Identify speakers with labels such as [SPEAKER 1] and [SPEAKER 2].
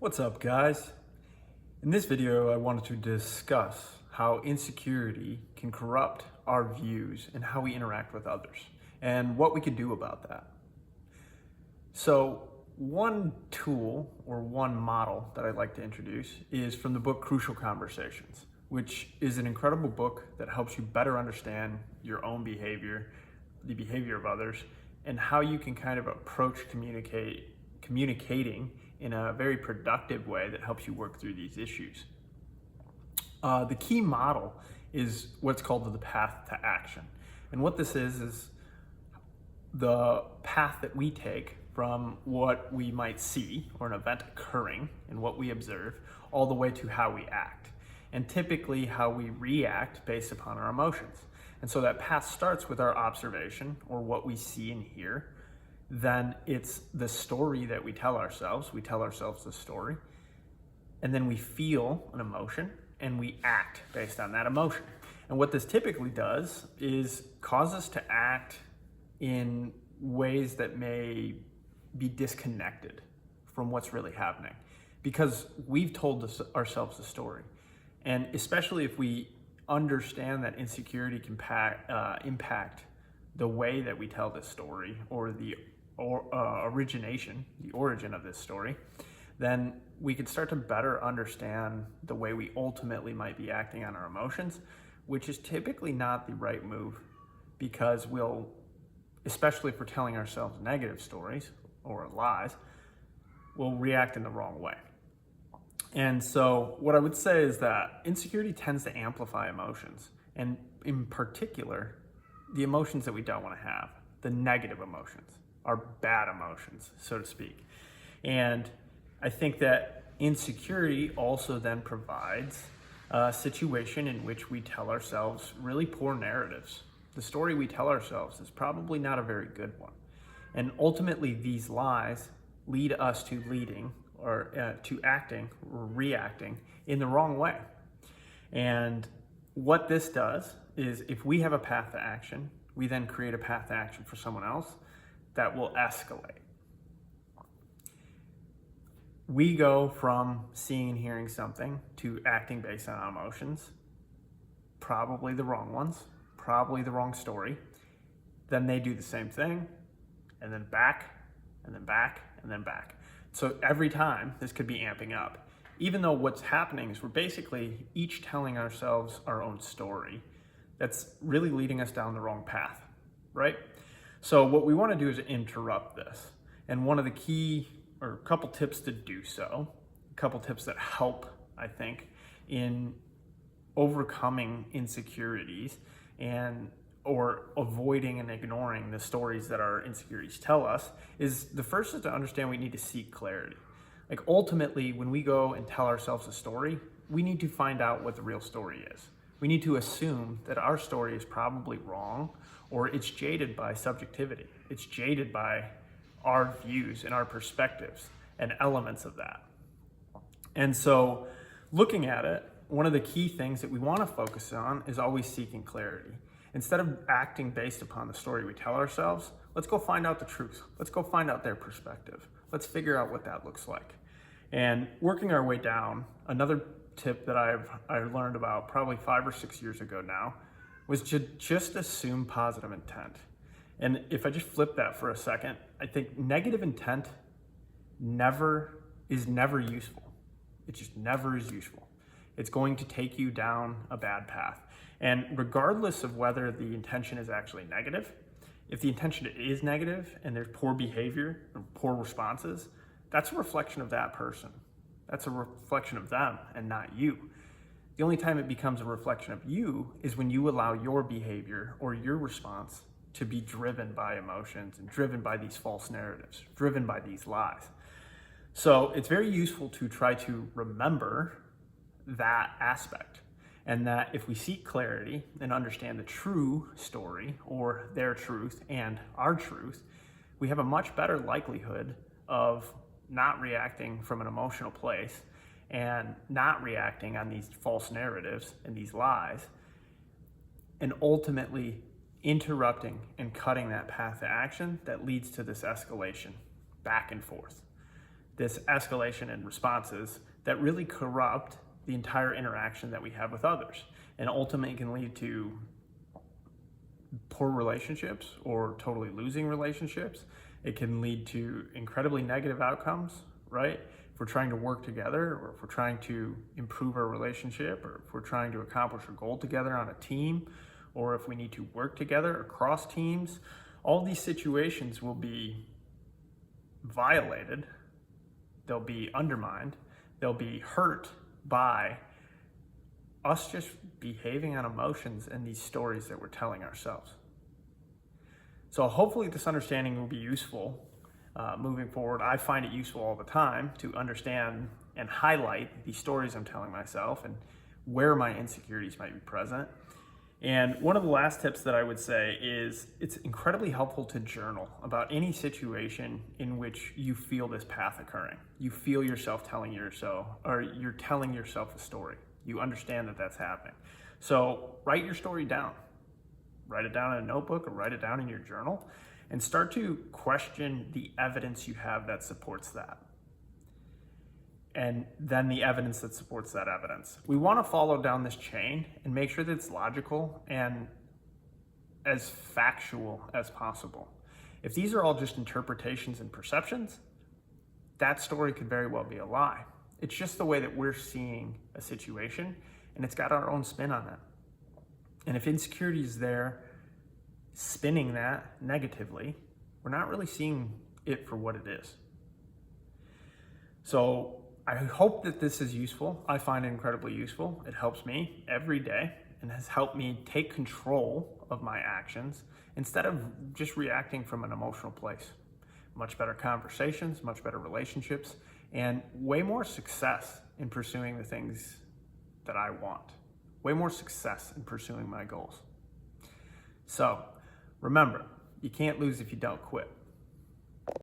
[SPEAKER 1] What's up, guys? In this video, I wanted to discuss how insecurity can corrupt our views and how we interact with others, and what we can do about that. So, one tool or one model that I'd like to introduce is from the book Crucial Conversations, which is an incredible book that helps you better understand your own behavior, the behavior of others, and how you can kind of approach communicating in a very productive way that helps you work through these issues. The key model is what's called the path to action. And what this is the path that we take from what we might see or an event occurring and what we observe all the way to how we act, and typically how we react based upon our emotions. And so that path starts with our observation or what we see and hear. Then it's the story that we tell ourselves. We tell ourselves the story. And then we feel an emotion and we act based on that emotion. And what this typically does is cause us to act in ways that may be disconnected from what's really happening because we've told ourselves the story. And especially if we understand that insecurity can impact the way that we tell this story or the origin of this story, then we could start to better understand the way we ultimately might be acting on our emotions, which is typically not the right move because we'll, especially if we're telling ourselves negative stories or lies, we'll react in the wrong way. And so what I would say is that insecurity tends to amplify emotions, and in particular, the emotions that we don't want to have, the negative emotions. Our bad emotions, so to speak. And I think that insecurity also then provides a situation in which we tell ourselves really poor narratives. The story we tell ourselves is probably not a very good one. And ultimately, these lies lead us to to acting or reacting in the wrong way. And what this does is if we have a path to action, we then create a path to action for someone else that will escalate. We go from seeing and hearing something to acting based on emotions, probably the wrong ones, probably the wrong story. Then they do the same thing, and then back, and then back, and then back. So every time, this could be amping up. Even though what's happening is we're basically each telling ourselves our own story that's really leading us down the wrong path, right? So what we want to do is interrupt this. And one of the key, or a couple tips to do so, a couple tips that help, I think, in overcoming insecurities or avoiding and ignoring the stories that our insecurities tell us, is the first is to understand we need to seek clarity. Like ultimately, when we go and tell ourselves a story, we need to find out what the real story is. We need to assume that our story is probably wrong, or it's jaded by subjectivity. It's jaded by our views and our perspectives and elements of that. And so looking at it, one of the key things that we want to focus on is always seeking clarity. Instead of acting based upon the story we tell ourselves, let's go find out the truth. Let's go find out their perspective. Let's figure out what that looks like. And working our way down, another tip that I learned about probably 5 or 6 years ago now was to just assume positive intent. And if I just flip that for a second, I think negative intent is never useful. It just never is useful. It's going to take you down a bad path. And regardless of whether the intention is actually negative, if the intention is negative and there's poor behavior or poor responses, that's a reflection of that person. That's a reflection of them and not you. The only time it becomes a reflection of you is when you allow your behavior or your response to be driven by emotions and driven by these false narratives, driven by these lies. So it's very useful to try to remember that aspect, and that if we seek clarity and understand the true story or their truth and our truth, we have a much better likelihood of not reacting from an emotional place and not reacting on these false narratives and these lies, and ultimately interrupting and cutting that path to action that leads to this escalation back and forth. this escalation in responses that really corrupt the entire interaction that we have with others, and ultimately can lead to poor relationships or totally losing relationships. It can lead to incredibly negative outcomes, right? If we're trying to work together, or if we're trying to improve our relationship, or if we're trying to accomplish a goal together on a team, or if we need to work together across teams, all these situations will be violated, they'll be undermined, they'll be hurt by us just behaving on emotions and these stories that we're telling ourselves. So hopefully this understanding will be useful moving forward. I find it useful all the time to understand and highlight these stories I'm telling myself and where my insecurities might be present. And one of the last tips that I would say is it's incredibly helpful to journal about any situation in which you feel this path occurring. You feel yourself telling yourself, or you're telling yourself a story. You understand that that's happening. So write your story down. Write it down in a notebook or write it down in your journal and start to question the evidence you have that supports that. And then the evidence that supports that evidence. We want to follow down this chain and make sure that it's logical and as factual as possible. If these are all just interpretations and perceptions, that story could very well be a lie. It's just the way that we're seeing a situation, and it's got our own spin on it. And if insecurity is there spinning that negatively, we're not really seeing it for what it is. So I hope that this is useful. I find it incredibly useful. It helps me every day and has helped me take control of my actions instead of just reacting from an emotional place. Much better conversations, much better relationships, and way more success in pursuing the things that I want. Way more success in pursuing my goals. So remember, you can't lose if you don't quit.